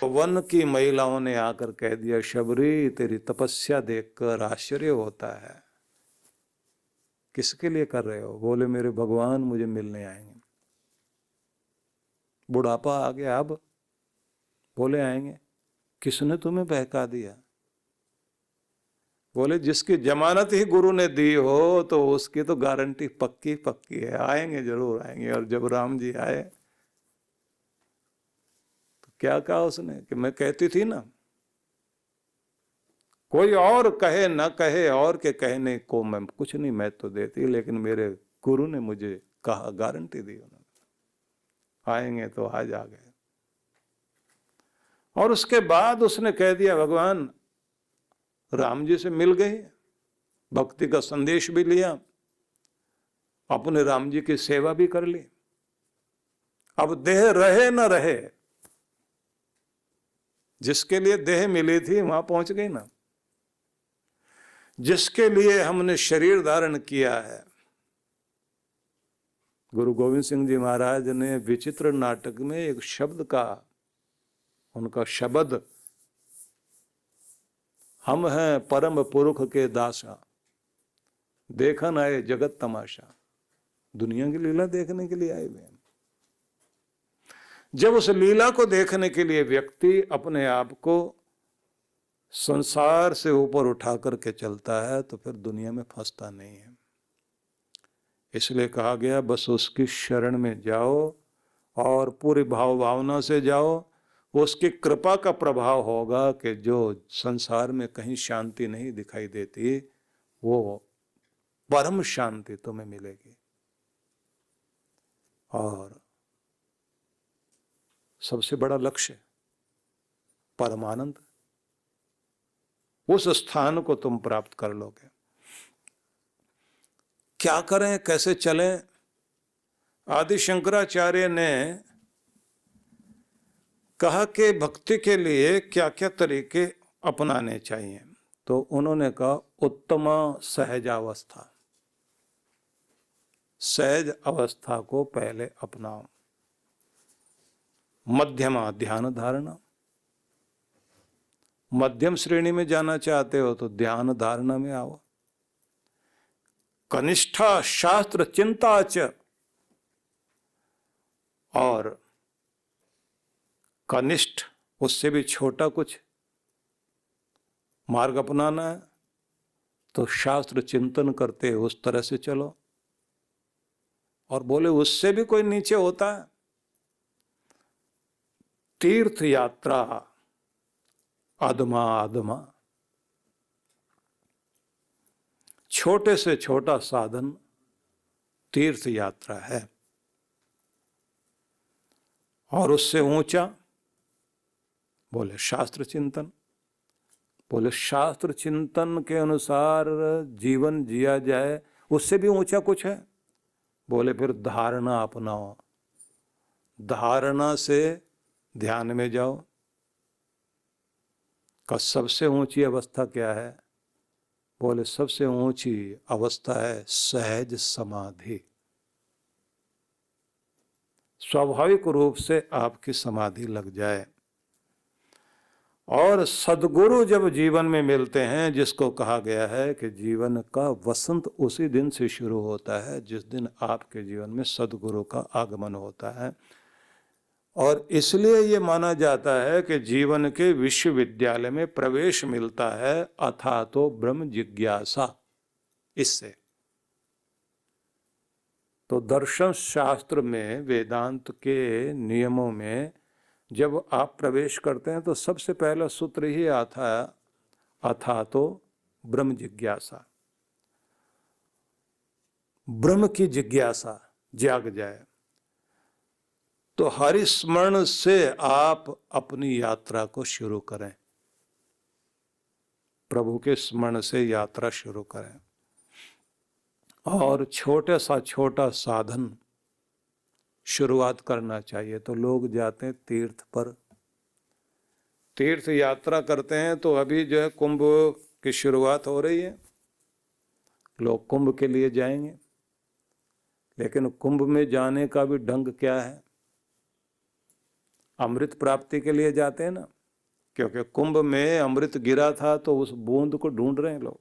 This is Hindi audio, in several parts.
वन की महिलाओं ने आकर कह दिया, शबरी तेरी तपस्या देखकर आश्चर्य होता है, किसके लिए कर रहे हो? बोले मेरे भगवान मुझे मिलने आएंगे, बुढ़ापा आ गया अब। बोले आएंगे। किसने तुम्हें बहका दिया? बोले जिसकी जमानत ही गुरु ने दी हो तो उसकी तो गारंटी पक्की पक्की है, आएंगे, जरूर आएंगे। और जब राम जी आए तो क्या कहा उसने कि मैं कहती थी ना, कोई और कहे न कहे, और के कहने को मैं कुछ नहीं, मैं तो देती, लेकिन मेरे गुरु ने मुझे कहा, गारंटी दी उन्होंने, आएंगे तो आज आ गए। और उसके बाद उसने कह दिया, भगवान राम जी से मिल गए, भक्ति का संदेश भी लिया, अपने राम जी की सेवा भी कर ली। अब देह रहे न रहे, जिसके लिए देह मिली थी वहां पहुंच गई ना। जिसके लिए हमने शरीर धारण किया है, गुरु गोविंद सिंह जी महाराज ने विचित्र नाटक में एक शब्द कहा, उनका शब्द, हम हैं परम पुरुष के दासा, देखन आए जगत तमाशा। दुनिया की लीला देखने के लिए आए हुए हैं। जब उस लीला को देखने के लिए व्यक्ति अपने आप को संसार से ऊपर उठा करके चलता है तो फिर दुनिया में फंसता नहीं है। इसलिए कहा गया बस उसकी शरण में जाओ और पूरी भाव भावना से जाओ, उसकी कृपा का प्रभाव होगा कि जो संसार में कहीं शांति नहीं दिखाई देती, वो परम शांति तुम्हें मिलेगी। और सबसे बड़ा लक्ष्य परमानंद, उस स्थान को तुम प्राप्त कर लोगे। क्या करें, कैसे चलें? आदि शंकराचार्य ने कहा कि भक्ति के लिए क्या क्या तरीके अपनाने चाहिए। तो उन्होंने कहा उत्तम सहजावस्था, सहज अवस्था को पहले अपनाओ। मध्यमा ध्यान धारणा, मध्यम श्रेणी में जाना चाहते हो तो ध्यान धारणा में आओ। कनिष्ठा शास्त्र चिंता च, और कनिष्ठ उससे भी छोटा कुछ मार्ग अपनाना है तो शास्त्र चिंतन करते उस तरह से चलो। और बोले उससे भी कोई नीचे होता है, तीर्थ यात्रा अधमा अधमा, छोटे से छोटा साधन तीर्थ यात्रा है। और उससे ऊंचा बोले शास्त्र चिंतन। बोले शास्त्र चिंतन के अनुसार जीवन जिया जाए, उससे भी ऊंचा कुछ है। बोले फिर धारणा अपनाओ, धारणा से ध्यान में जाओ। का सबसे ऊंची अवस्था क्या है? बोले सबसे ऊंची अवस्था है सहज समाधि। स्वाभाविक रूप से आपकी समाधि लग जाए। और सद्गुरु जब जीवन में मिलते हैं, जिसको कहा गया है कि जीवन का वसंत उसी दिन से शुरू होता है जिस दिन आपके जीवन में सद्गुरु का आगमन होता है। और इसलिए ये माना जाता है कि जीवन के विश्वविद्यालय में प्रवेश मिलता है अथा तो ब्रह्म जिज्ञासा। इससे तो दर्शन शास्त्र में, वेदांत के नियमों में जब आप प्रवेश करते हैं तो सबसे पहला सूत्र ही आता है अथा तो ब्रह्म जिज्ञासा। ब्रह्म की जिज्ञासा जाग जाए तो हरि स्मरण से आप अपनी यात्रा को शुरू करें, प्रभु के स्मरण से यात्रा शुरू करें। और छोटे सा छोटा साधन शुरुआत करना चाहिए। तो लोग जाते हैं तीर्थ पर, तीर्थ यात्रा करते हैं। तो अभी जो है कुंभ की शुरुआत हो रही है, लोग कुंभ के लिए जाएंगे। लेकिन कुंभ में जाने का भी ढंग क्या है? अमृत प्राप्ति के लिए जाते हैं ना, क्योंकि कुंभ में अमृत गिरा था तो उस बूंद को ढूंढ रहे हैं लोग,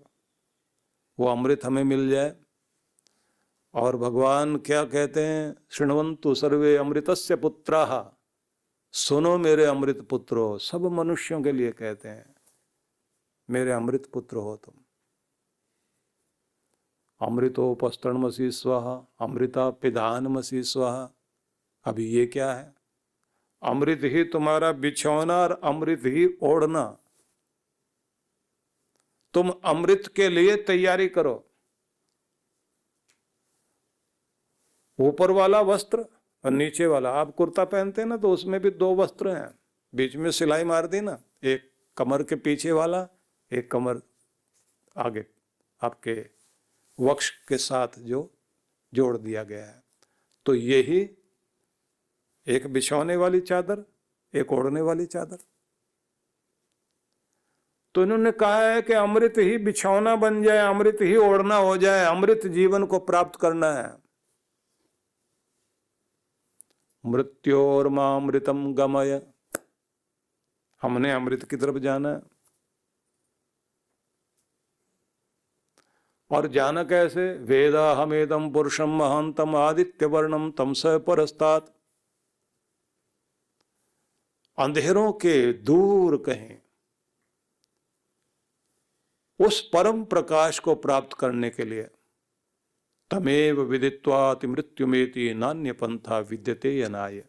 वो अमृत हमें मिल जाए। और भगवान क्या कहते हैं, शृण्वन्तु सर्वे अमृतस्य पुत्राः, सुनो मेरे अमृत पुत्रो, सब मनुष्यों के लिए कहते हैं मेरे अमृत पुत्र हो तुम। अमृतोपस्तरणमसि स्वाहा, अमृता पिधानमसि स्वाहा। अभी ये क्या है, अमृत ही तुम्हारा बिछौना और अमृत ही ओढ़ना। तुम अमृत के लिए तैयारी करो। ऊपर वाला वस्त्र और नीचे वाला, आप कुर्ता पहनते हैं ना तो उसमें भी दो वस्त्र हैं, बीच में सिलाई मार दी ना, एक कमर के पीछे वाला, एक कमर आगे आपके वक्ष के साथ जो जोड़ दिया गया है। तो यही एक बिछौने वाली चादर, एक ओढ़ने वाली चादर। तो इन्होंने कहा है कि अमृत ही बिछौना बन जाए, अमृत ही ओढ़ना हो जाए, अमृत जीवन को प्राप्त करना है। मृत्योर्मामृतम गमय, हमने अमृत की तरफ जाना है। और जाना कैसे, वेदा हमेदम पुरुषम महांतम आदित्य वर्णम तम स परस्तात्, अंधेरों के दूर कहीं उस परम प्रकाश को प्राप्त करने के लिए, तमेव विदित्वाति मृत्युमेति नान्य पंथा विद्यते यनाय,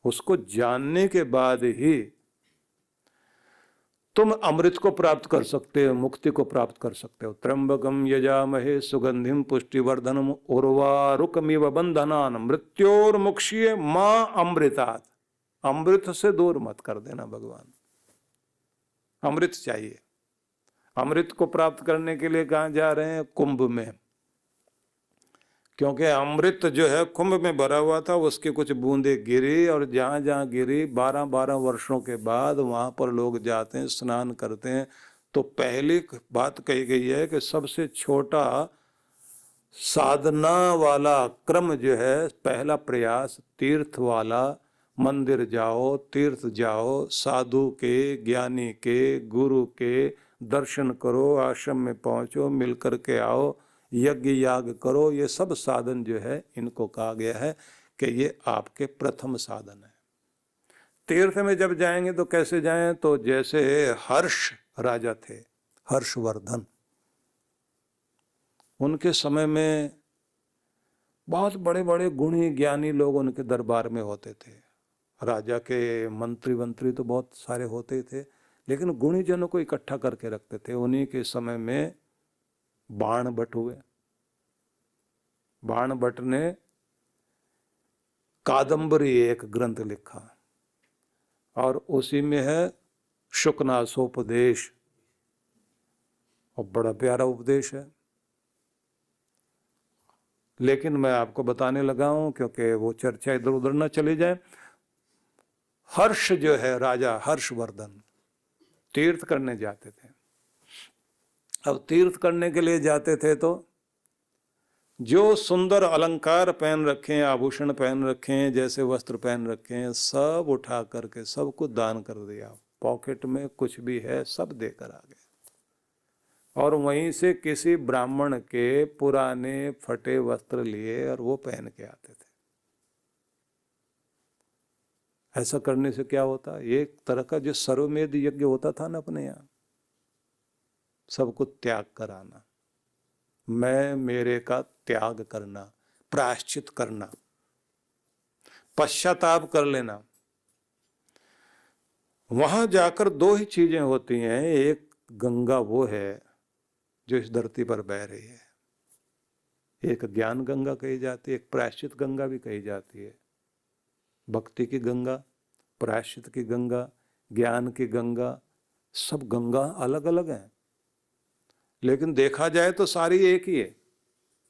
उसको जानने के बाद ही तुम अमृत को प्राप्त कर सकते हो, मुक्ति को प्राप्त कर सकते हो। त्र्यंबकम यजामहे सुगंधिम पुष्टिवर्धनम उर्वारुकमिव बंधनान मृत्योर्मुक्षीय मां अमृतात्, अमृत से दूर मत कर देना भगवान। अमृत चाहिए। अमृत को प्राप्त करने के लिए कहाँ जा रहे हैं, कुंभ में, क्योंकि अमृत जो है कुंभ में भरा हुआ था, उसकी कुछ बूंदे गिरी, और जहाँ जहाँ गिरी 12-12 वर्षों के बाद वहाँ पर लोग जाते हैं, स्नान करते हैं। तो पहली बात कही गई है कि सबसे छोटा साधना वाला क्रम जो है, पहला प्रयास तीर्थ वाला, मंदिर जाओ, तीर्थ जाओ, साधु के, ज्ञानी के, गुरु के दर्शन करो, आश्रम में पहुँचो, मिल कर के आओ, यज्ञ याग करो। ये सब साधन जो है, इनको कहा गया है कि ये आपके प्रथम साधन है। तीर्थ में जब जाएंगे तो कैसे जाएं, तो जैसे हर्ष राजा थे, हर्षवर्धन, उनके समय में बहुत बड़े बड़े गुणी ज्ञानी लोग उनके दरबार में होते थे। राजा के मंत्री तो बहुत सारे होते थे, लेकिन गुणी जनों को इकट्ठा करके रखते थे। उन्हीं के समय में बाण भट्ट हुए। बाण भट्ट ने कादंबरी एक ग्रंथ लिखा, और उसी में है शुकनासोपदेश, और बड़ा प्यारा उपदेश है। लेकिन मैं आपको बताने लगा हूं क्योंकि वो चर्चा इधर उधर न चली जाए। हर्ष जो है, राजा हर्षवर्धन तीर्थ करने जाते थे। अब तीर्थ करने के लिए जाते थे तो जो सुंदर अलंकार पहन रखे हैं, आभूषण पहन रखे हैं, जैसे वस्त्र पहन रखे हैं, सब उठा करके सब कुछ दान कर दिया। पॉकेट में कुछ भी है सब देकर आ गए, और वहीं से किसी ब्राह्मण के पुराने फटे वस्त्र लिए और वो पहन के आते थे। ऐसा करने से क्या होता, एक तरह का जो सर्वमेध यज्ञ होता था ना अपने यहाँ, सबको त्याग कराना, मैं मेरे का त्याग करना, प्रायश्चित करना, पश्चाताप कर लेना। वहां जाकर दो ही चीजें होती हैं, एक गंगा वो है जो इस धरती पर बह रही है, एक ज्ञान गंगा कही जाती है, एक प्रायश्चित गंगा भी कही जाती है। भक्ति की गंगा, प्रायश्चित की गंगा, ज्ञान की गंगा, सब गंगा अलग अलग हैं, लेकिन देखा जाए तो सारी एक ही है।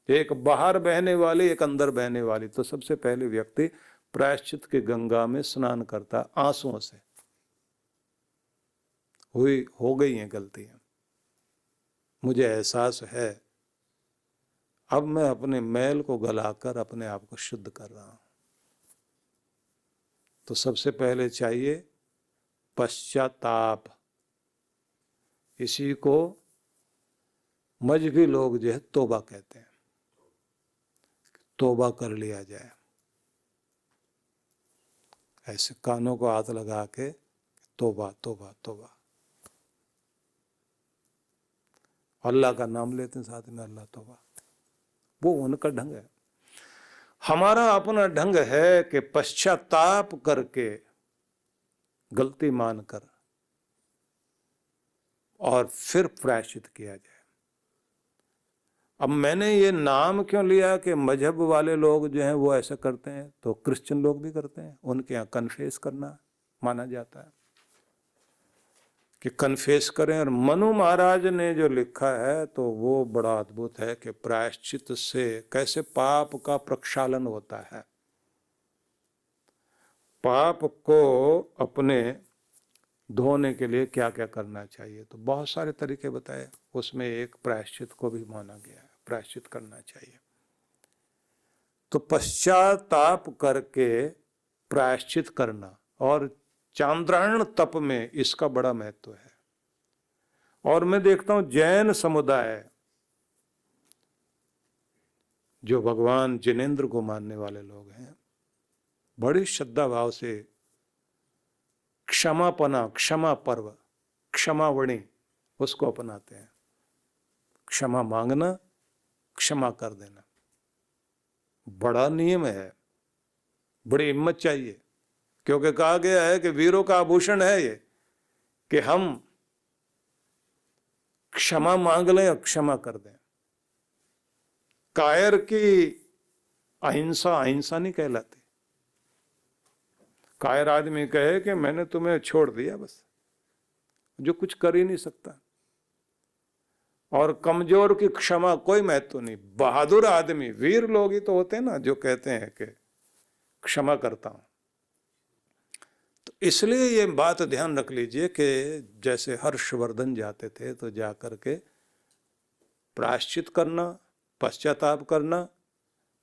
एक बाहर बहने वाली, एक अंदर बहने वाली। तो सबसे पहले व्यक्ति प्रायश्चित की गंगा में स्नान करता, आंसुओं से हो गई हैं गलतियां, मुझे एहसास है, अब मैं अपने मैल को गलाकर अपने आप को शुद्ध कर रहा हूं। तो सबसे पहले चाहिए पश्चाताप। इसी को मजहबी लोग जो है तौबा कहते हैं, तौबा कर लिया जाए। ऐसे कानों को हाथ लगा के तौबा तौबा तौबा, अल्लाह का नाम लेते हैं साथ में, अल्लाह तौबा। वो उनका ढंग है। हमारा अपना ढंग है कि पश्चाताप करके, गलती मानकर, और फिर प्रायश्चित किया जाए। अब मैंने ये नाम क्यों लिया कि मजहब वाले लोग जो हैं वो ऐसा करते हैं, तो क्रिश्चियन लोग भी करते हैं। उनके यहाँ कन्फेस करना माना जाता है कि कन्फेस करें। और मनु महाराज ने जो लिखा है तो वो बड़ा अद्भुत है कि प्रायश्चित से कैसे पाप का प्रक्षालन होता है। पाप को अपने धोने के लिए क्या क्या करना चाहिए, तो बहुत सारे तरीके बताए। उसमें एक प्रायश्चित को भी माना गया है, प्रायश्चित करना चाहिए। तो पश्चाताप करके प्रायश्चित करना, और चांद्रायण तप में इसका बड़ा महत्व है। और मैं देखता हूं जैन समुदाय जो भगवान जिनेंद्र को मानने वाले लोग हैं, बड़ी श्रद्धा भाव से क्षमापना, क्षमा पर्व, क्षमावणी उसको अपनाते हैं। क्षमा मांगना, क्षमा कर देना बड़ा नियम है, बड़ी हिम्मत चाहिए। क्योंकि कहा गया है कि वीरों का आभूषण है ये कि हम क्षमा मांग लें और क्षमा कर दें। कायर की अहिंसा अहिंसा नहीं कहलाती। कायर आदमी कहे कि मैंने तुम्हें छोड़ दिया बस, जो कुछ कर ही नहीं सकता। और कमजोर की क्षमा कोई महत्व नहीं। बहादुर आदमी, वीर लोग ही तो होते हैं ना जो कहते हैं कि क्षमा करता हूं। तो इसलिए ये बात ध्यान रख लीजिए कि जैसे हर्षवर्धन जाते थे तो जाकर के प्रायश्चित करना, पश्चाताप करना,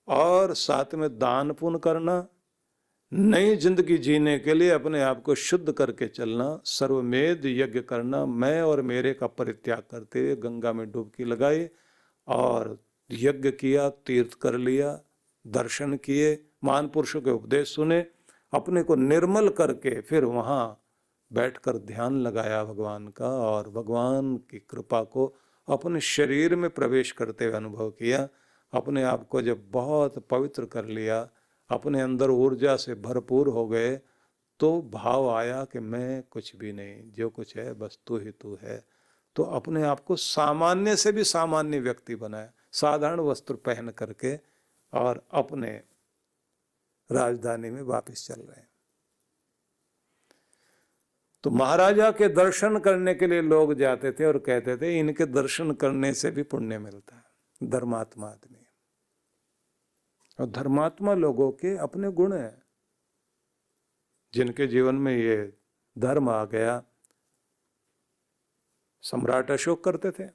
और साथ में दान पुण्य करना, नई जिंदगी जीने के लिए अपने आप को शुद्ध करके चलना, सर्वमेध यज्ञ करना, मैं और मेरे का परित्याग करते हुए गंगा में डुबकी लगाई और यज्ञ किया, तीर्थ कर लिया, दर्शन किए, महान पुरुषों के उपदेश सुने, अपने को निर्मल करके फिर वहाँ बैठकर ध्यान लगाया भगवान का, और भगवान की कृपा को अपने शरीर में प्रवेश करते हुए अनुभव किया। अपने आप को जब बहुत पवित्र कर लिया, अपने अंदर ऊर्जा से भरपूर हो गए, तो भाव आया कि मैं कुछ भी नहीं, जो कुछ है बस तू ही तू है। तो अपने आप को सामान्य से भी सामान्य व्यक्ति बनाया, साधारण वस्त्र पहन करके, और अपने राजधानी में वापस चल रहे हैं। तो महाराजा के दर्शन करने के लिए लोग जाते थे और कहते थे इनके दर्शन करने से भी पुण्य मिलता है। धर्मात्मा आदमी, और धर्मात्मा लोगों के अपने गुण हैं। जिनके जीवन में ये धर्म आ गया, सम्राट अशोक करते थे,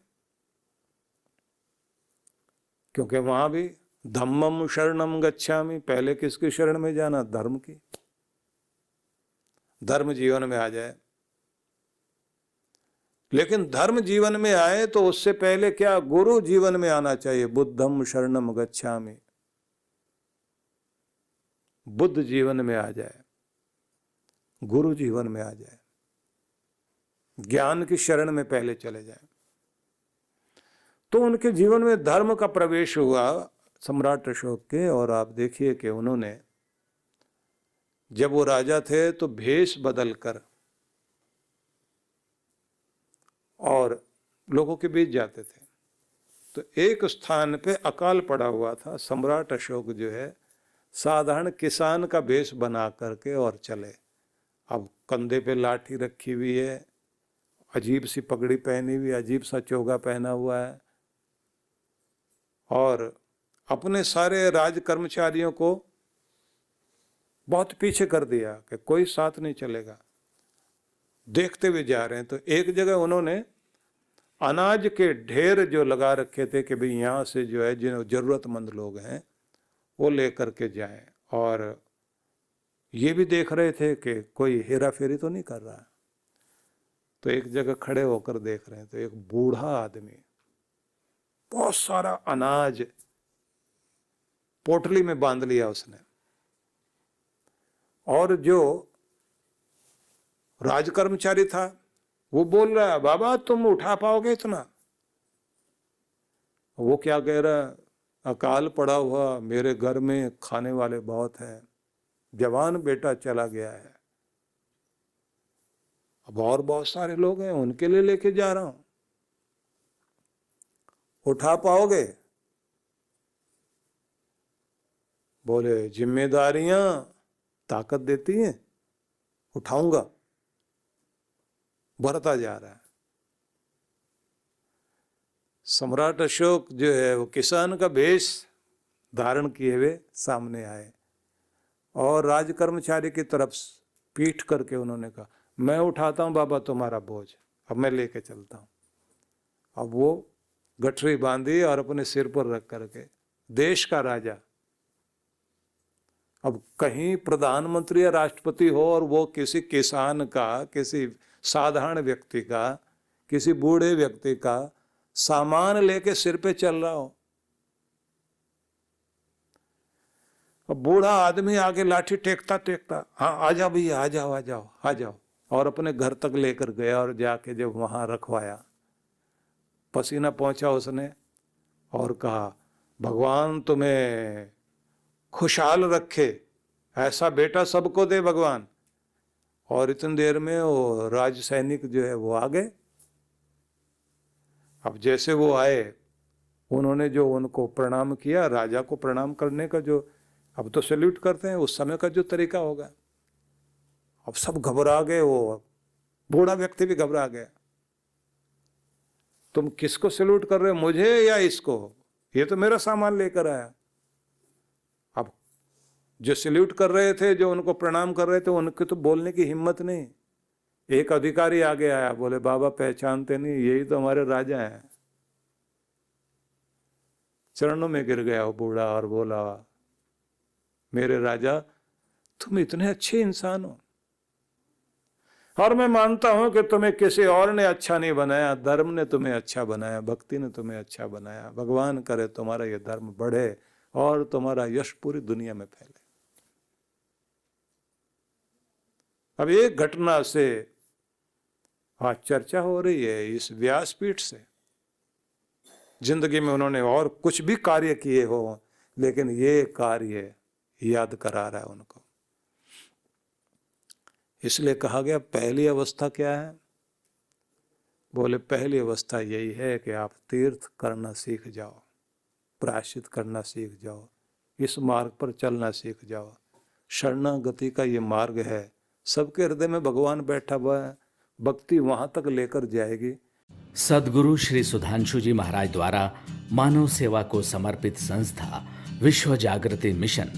क्योंकि वहां भी धम्मम शरणम गच्छामि, पहले किसकी शरण में जाना? धर्म की। धर्म जीवन में आ जाए, लेकिन धर्म जीवन में आए तो उससे पहले क्या? गुरु जीवन में आना चाहिए। बुद्धम शरणम गच्छामि, बुद्ध जीवन में आ जाए, गुरु जीवन में आ जाए, ज्ञान की शरण में पहले चले जाए। तो उनके जीवन में धर्म का प्रवेश हुआ सम्राट अशोक के। और आप देखिए कि उन्होंने, जब वो राजा थे तो भेष बदलकर और लोगों के बीच जाते थे। तो एक स्थान पे अकाल पड़ा हुआ था, सम्राट अशोक जो है साधारण किसान का भेष बना करके और चले। अब कंधे पे लाठी रखी हुई है, अजीब सी पगड़ी पहनी हुई, अजीब सा चोगा पहना हुआ है, और अपने सारे राज कर्मचारियों को बहुत पीछे कर दिया कि कोई साथ नहीं चलेगा, देखते हुए जा रहे हैं। तो एक जगह उन्होंने अनाज के ढेर जो लगा रखे थे कि भाई यहाँ से जो है जिन जरूरतमंद लोग हैं वो ले करके जाएं, और ये भी देख रहे थे कि कोई हेरा फेरी तो नहीं कर रहा है। तो एक जगह खड़े होकर देख रहे हैं, तो एक बूढ़ा आदमी बहुत सारा अनाज पोटली में बांध लिया उसने, और जो राज कर्मचारी था वो बोल रहा है, बाबा तुम उठा पाओगे इतना? वो क्या कह रहा है, अकाल पड़ा हुआ, मेरे घर में खाने वाले बहुत हैं, जवान बेटा चला गया है, अब और बहुत सारे लोग हैं, उनके लिए लेके जा रहा हूं, उठा पाओगे? बोले जिम्मेदारियां ताकत देती हैं, उठाऊंगा। बढ़ता जा रहा है। सम्राट अशोक जो है वो किसान का भेष धारण किए हुए सामने आए और राज कर्मचारी की तरफ पीठ करके उन्होंने कहा, मैं उठाता हूं बाबा तुम्हारा बोझ, अब मैं लेके चलता हूं। अब वो गठरी बांधी और अपने सिर पर रख करके, देश का राजा, अब कहीं प्रधानमंत्री या राष्ट्रपति हो और वो किसी किसान का, किसी साधारण व्यक्ति का, किसी बूढ़े व्यक्ति का सामान लेके सिर पे चल रहा हो। अब बूढ़ा आदमी आगे लाठी टेकता टेकता, हाँ आ जाओ भैया, आ जाओ आ जाओ आ जाओ, और अपने घर तक लेकर गया और जाके जब वहां रखवाया, पसीना पहुंचा उसने और कहा, भगवान तुम्हें खुशहाल रखे, ऐसा बेटा सबको दे भगवान। और इतनी देर में वो राज सैनिक जो है वो आ गए। अब जैसे वो आए, उन्होंने जो उनको प्रणाम किया, राजा को प्रणाम करने का जो, अब तो सैल्यूट करते हैं, उस समय का जो तरीका होगा, अब सब घबरा गए, वो बूढ़ा व्यक्ति भी घबरा गया। तुम किसको सैल्यूट कर रहे हो, मुझे या इसको? ये तो मेरा सामान लेकर आया। अब जो सैल्यूट कर रहे थे, जो उनको प्रणाम कर रहे थे, उनके तो बोलने की हिम्मत नहीं। एक अधिकारी आगे आया, बोले बाबा पहचानते नहीं, यही तो हमारे राजा हैं। चरणों में गिर गया वो बूढ़ा और बोला, मेरे राजा तुम इतने अच्छे इंसान हो, और मैं मानता हूं कि तुम्हें किसी और ने अच्छा नहीं बनाया, धर्म ने तुम्हें अच्छा बनाया, भक्ति ने तुम्हें अच्छा बनाया। भगवान करे तुम्हारा यह धर्म बढ़े और तुम्हारा यश पूरी दुनिया में फैले। अब एक घटना से आज चर्चा हो रही है इस व्यासपीठ से। जिंदगी में उन्होंने और कुछ भी कार्य किए हो, लेकिन ये कार्य याद करा रहा है उनको। इसलिए कहा गया पहली अवस्था क्या है? बोले पहली अवस्था यही है कि आप तीर्थ करना सीख जाओ, प्रायश्चित करना सीख जाओ, इस मार्ग पर चलना सीख जाओ। शरणागति का ये मार्ग है, सबके हृदय में भगवान बैठा हुआ है, भक्ति वहां तक लेकर जाएगी। सद्गुरु श्री सुधांशु जी महाराज द्वारा मानव सेवा को समर्पित संस्था विश्व जागृति मिशन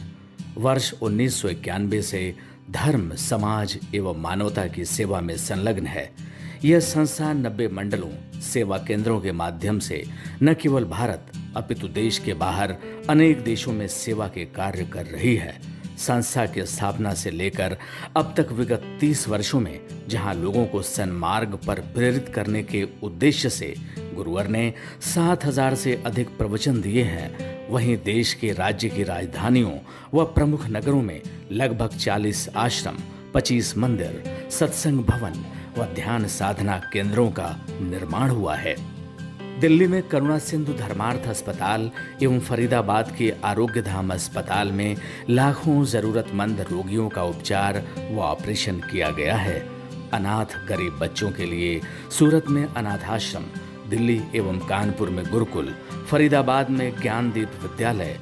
वर्ष 1991 से धर्म, समाज एवं मानवता की सेवा में संलग्न है। यह संस्था 90 मंडलों, सेवा केंद्रों के माध्यम से न केवल भारत अपितु देश के बाहर अनेक देशों में सेवा के कार्य कर रही है। संस्था की स्थापना से लेकर अब तक विगत 30 वर्षों में जहां लोगों को सन्मार्ग पर प्रेरित करने के उद्देश्य से गुरुवर ने 7000 से अधिक प्रवचन दिए हैं, वहीं देश के राज्य की राजधानियों व प्रमुख नगरों में लगभग 40 आश्रम, 25 मंदिर, सत्संग भवन व ध्यान साधना केंद्रों का निर्माण हुआ है। दिल्ली में करुणा सिंधु धर्मार्थ अस्पताल एवं फरीदाबाद के आरोग्य धाम अस्पताल में लाखों जरूरतमंद रोगियों का उपचार व ऑपरेशन किया गया है। अनाथ गरीब बच्चों के लिए सूरत में अनाथाश्रम, दिल्ली एवं कानपुर में गुरुकुल, फरीदाबाद में ज्ञानदीप विद्यालय,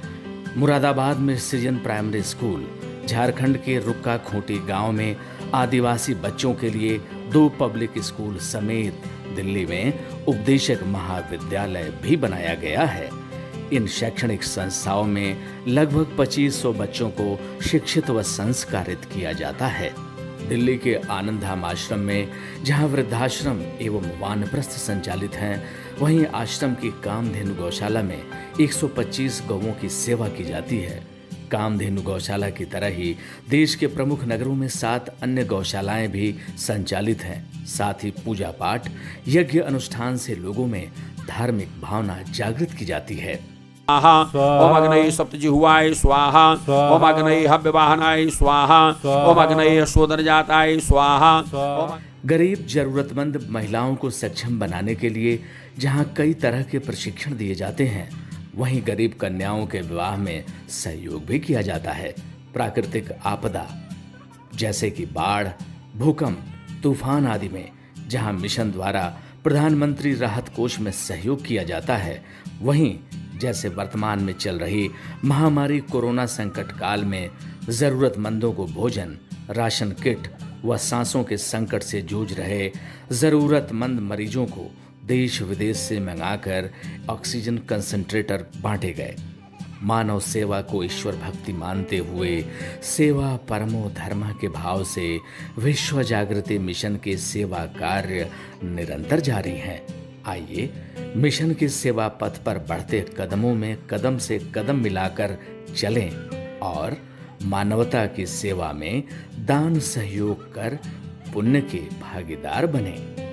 मुरादाबाद में सृजन प्राइमरी स्कूल, झारखंड के रुक्का खूंटी गांव में आदिवासी बच्चों के लिए 2 पब्लिक स्कूल समेत दिल्ली में उपदेशक महाविद्यालय भी बनाया गया है। इन शैक्षणिक संस्थाओं में लगभग 2500 बच्चों को शिक्षित व संस्कारित किया जाता है। दिल्ली के आनंदधाम आश्रम में जहां वृद्धाश्रम एवं वानप्रस्थ संचालित हैं, वहीं आश्रम की कामधेनु गौशाला में 125 गौओं की सेवा की जाती है। कामधेनु गौशाला की तरह ही देश के प्रमुख नगरों में 7 अन्य गौशालाएं भी संचालित हैं। साथ ही पूजा पाठ, यज्ञ अनुष्ठान से लोगों में धार्मिक भावना जागृत की जाती है। ओम अग्नये सप्तजिह्वाय स्वाहा, ओम अग्नये हव्यवाहनाय स्वाहा, ओम अग्नये शोधनजाताय स्वाहा। गरीब जरूरतमंद महिलाओं को सक्षम बनाने के लिए जहां कई तरह के प्रशिक्षण दिए जाते हैं, वहीं गरीब कन्याओं के विवाह में सहयोग भी किया जाता है। प्राकृतिक आपदा जैसे कि बाढ़, भूकंप, तूफान आदि में जहां मिशन द्वारा प्रधानमंत्री राहत कोष में सहयोग किया जाता है, वहीं जैसे वर्तमान में चल रही महामारी कोरोना संकट काल में जरूरतमंदों को भोजन, राशन किट व सांसों के संकट से जूझ रहे जरूरतमंद मरीजों को देश विदेश से मंगाकर ऑक्सीजन कंसंट्रेटर बांटे गए। मानव सेवा को ईश्वर भक्ति मानते हुए सेवा परमो धर्म के भाव से विश्व जागृति मिशन के सेवा कार्य निरंतर जारी हैं। आइए मिशन के सेवा पथ पर बढ़ते कदमों में कदम से कदम मिलाकर चलें और मानवता की सेवा में दान सहयोग कर पुण्य के भागीदार बनें।